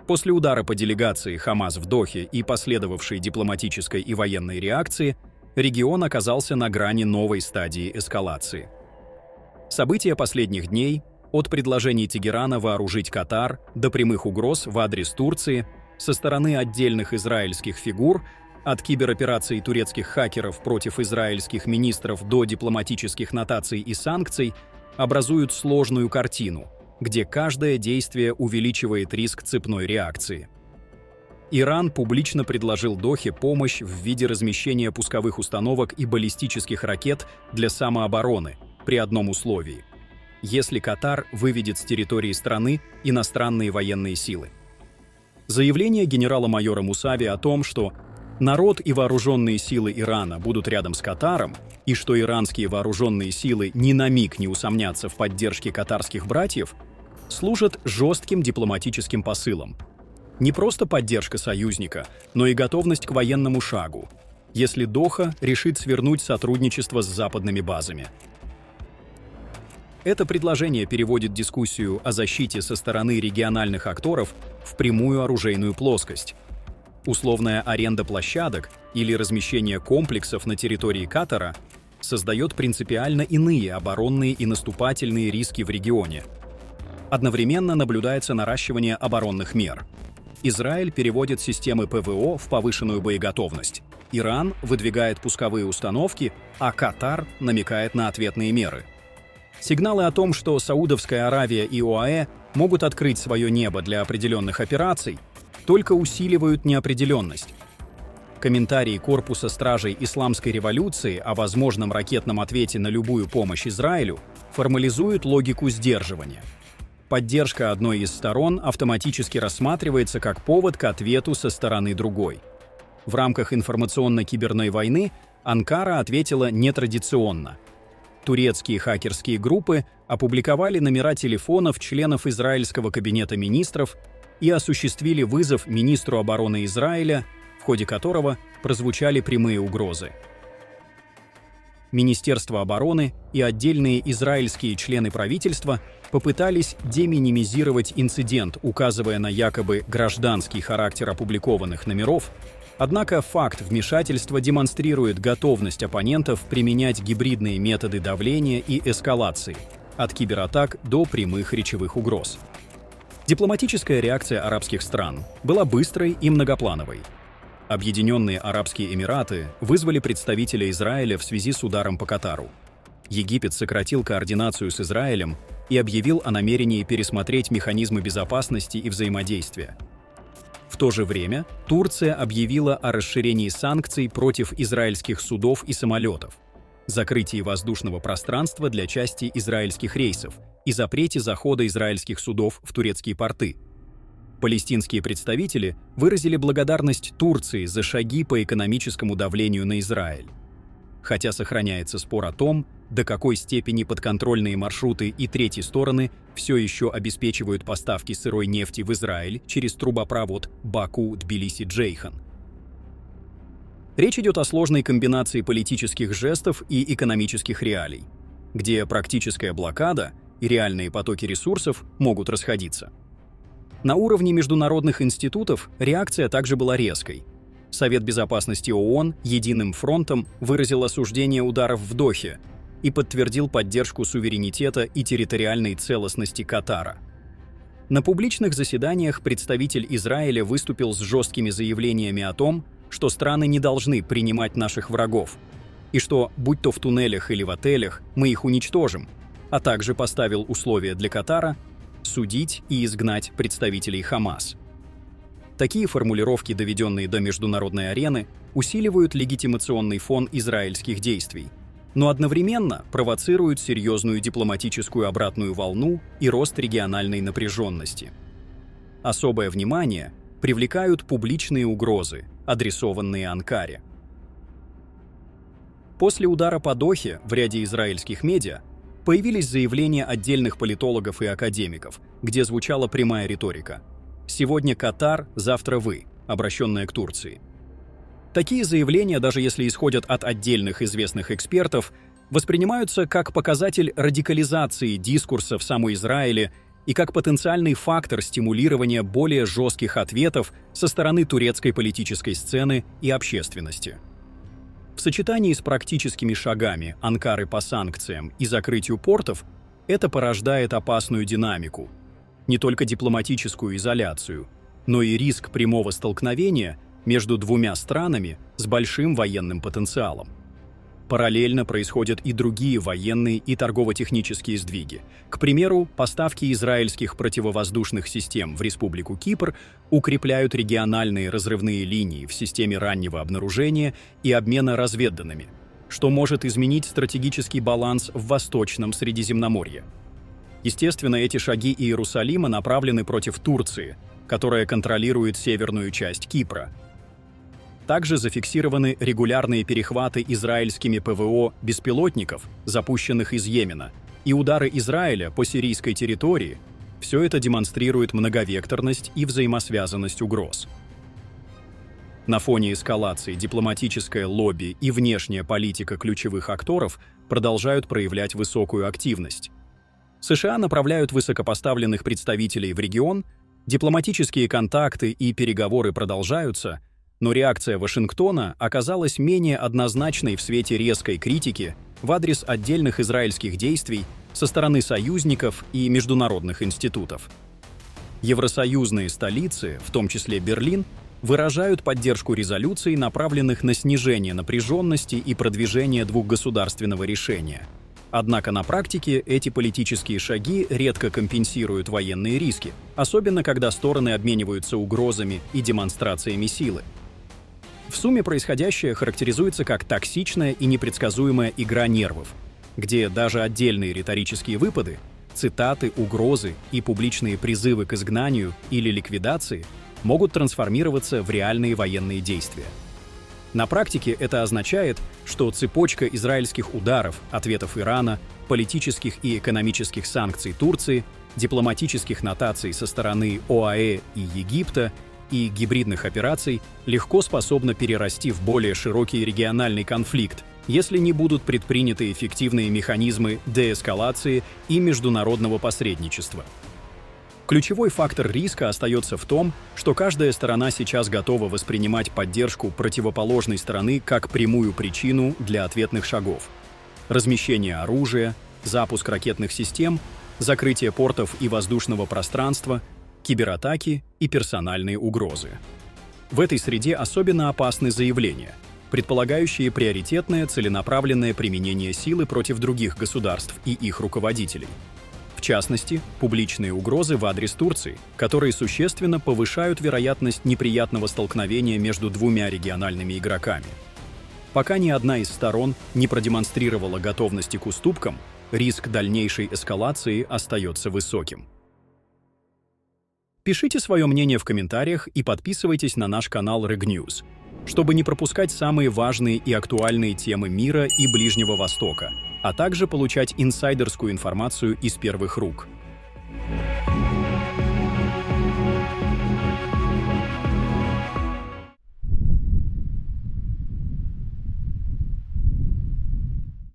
После удара по делегации Хамас в Дохе и последовавшей дипломатической и военной реакции, регион оказался на грани новой стадии эскалации. События последних дней, от предложений Тегерана вооружить Катар до прямых угроз в адрес Турции со стороны отдельных израильских фигур, от киберопераций турецких хакеров против израильских министров до дипломатических нотаций и санкций, образуют сложную картину, где каждое действие увеличивает риск цепной реакции. Иран публично предложил Дохе помощь в виде размещения пусковых установок и баллистических ракет для самообороны при одном условии – если Катар выведет с территории страны иностранные военные силы. Заявление генерала-майора Мусави о том, что народ и вооруженные силы Ирана будут рядом с Катаром, и что иранские вооруженные силы ни на миг не усомнятся в поддержке катарских братьев, служат жестким дипломатическим посылом. Не просто поддержка союзника, но и готовность к военному шагу, если Доха решит свернуть сотрудничество с западными базами. Это предложение переводит дискуссию о защите со стороны региональных акторов в прямую оружейную плоскость. Условная аренда площадок или размещение комплексов на территории Катара создает принципиально иные оборонные и наступательные риски в регионе. Одновременно наблюдается наращивание оборонных мер. Израиль переводит системы ПВО в повышенную боеготовность. Иран выдвигает пусковые установки, а Катар намекает на ответные меры. Сигналы о том, что Саудовская Аравия и ОАЭ могут открыть свое небо для определенных операций, только усиливают неопределенность. Комментарии Корпуса стражей Исламской революции о возможном ракетном ответе на любую помощь Израилю формализуют логику сдерживания. Поддержка одной из сторон автоматически рассматривается как повод к ответу со стороны другой. В рамках информационно-киберной войны Анкара ответила нетрадиционно. Турецкие хакерские группы опубликовали номера телефонов членов израильского кабинета министров и осуществили вызов министру обороны Израиля, в ходе которого прозвучали прямые угрозы. Министерство обороны и отдельные израильские члены правительства попытались деминимизировать инцидент, указывая на якобы гражданский характер опубликованных номеров, однако факт вмешательства демонстрирует готовность оппонентов применять гибридные методы давления и эскалации, от кибератак до прямых речевых угроз. Дипломатическая реакция арабских стран была быстрой и многоплановой. Объединенные Арабские Эмираты вызвали представителя Израиля в связи с ударом по Катару. Египет сократил координацию с Израилем и объявил о намерении пересмотреть механизмы безопасности и взаимодействия. В то же время Турция объявила о расширении санкций против израильских судов и самолетов, закрытии воздушного пространства для части израильских рейсов и запрете захода израильских судов в турецкие порты. Палестинские представители выразили благодарность Турции за шаги по экономическому давлению на Израиль. Хотя сохраняется спор о том, до какой степени подконтрольные маршруты и третьи стороны все еще обеспечивают поставки сырой нефти в Израиль через трубопровод Баку-Тбилиси-Джейхан. Речь идет о сложной комбинации политических жестов и экономических реалий, где практическая блокада и реальные потоки ресурсов могут расходиться. На уровне международных институтов реакция также была резкой. Совет безопасности ООН единым фронтом выразил осуждение ударов в Дохе и подтвердил поддержку суверенитета и территориальной целостности Катара. На публичных заседаниях представитель Израиля выступил с жесткими заявлениями о том, что страны не должны принимать наших врагов, и что, будь то в туннелях или в отелях, мы их уничтожим, а также поставил условия для Катара судить и изгнать представителей Хамас. Такие формулировки, доведенные до международной арены, усиливают легитимационный фон израильских действий, но одновременно провоцируют серьезную дипломатическую обратную волну и рост региональной напряженности. Особое внимание привлекают публичные угрозы, адресованные Анкаре. После удара по Дохе в ряде израильских медиа появились заявления отдельных политологов и академиков, где звучала прямая риторика: «Сегодня Катар, завтра вы», обращенная к Турции. Такие заявления, даже если исходят от отдельных известных экспертов, воспринимаются как показатель радикализации дискурса в самом Израиле и как потенциальный фактор стимулирования более жестких ответов со стороны турецкой политической сцены и общественности. В сочетании с практическими шагами Анкары по санкциям и закрытию портов это порождает опасную динамику, не только дипломатическую изоляцию, но и риск прямого столкновения между двумя странами с большим военным потенциалом. Параллельно происходят и другие военные и торгово-технические сдвиги. К примеру, поставки израильских противовоздушных систем в Республику Кипр укрепляют региональные разрывные линии в системе раннего обнаружения и обмена разведданными, что может изменить стратегический баланс в Восточном Средиземноморье. Естественно, эти шаги Иерусалима направлены против Турции, которая контролирует северную часть Кипра. Также зафиксированы регулярные перехваты израильскими ПВО беспилотников, запущенных из Йемена, и удары Израиля по сирийской территории. Все это демонстрирует многовекторность и взаимосвязанность угроз. На фоне эскалации дипломатическое лобби и внешняя политика ключевых акторов продолжают проявлять высокую активность. США направляют высокопоставленных представителей в регион, дипломатические контакты и переговоры продолжаются, но реакция Вашингтона оказалась менее однозначной в свете резкой критики в адрес отдельных израильских действий со стороны союзников и международных институтов. Евросоюзные столицы, в том числе Берлин, выражают поддержку резолюций, направленных на снижение напряженности и продвижение двухгосударственного решения. Однако на практике эти политические шаги редко компенсируют военные риски, особенно когда стороны обмениваются угрозами и демонстрациями силы. В сумме происходящее характеризуется как токсичная и непредсказуемая игра нервов, где даже отдельные риторические выпады, цитаты, угрозы и публичные призывы к изгнанию или ликвидации могут трансформироваться в реальные военные действия. На практике это означает, что цепочка израильских ударов, ответов Ирана, политических и экономических санкций Турции, дипломатических нотаций со стороны ОАЭ и Египта и гибридных операций легко способна перерасти в более широкий региональный конфликт, если не будут предприняты эффективные механизмы деэскалации и международного посредничества. Ключевой фактор риска остается в том, что каждая сторона сейчас готова воспринимать поддержку противоположной стороны как прямую причину для ответных шагов. Размещение оружия, запуск ракетных систем, закрытие портов и воздушного пространства, кибератаки и персональные угрозы. В этой среде особенно опасны заявления, предполагающие приоритетное целенаправленное применение силы против других государств и их руководителей. В частности, публичные угрозы в адрес Турции, которые существенно повышают вероятность неприятного столкновения между двумя региональными игроками. Пока ни одна из сторон не продемонстрировала готовности к уступкам, риск дальнейшей эскалации остается высоким. Пишите свое мнение в комментариях и подписывайтесь на наш канал RegNews, чтобы не пропускать самые важные и актуальные темы мира и Ближнего Востока, а также получать инсайдерскую информацию из первых рук.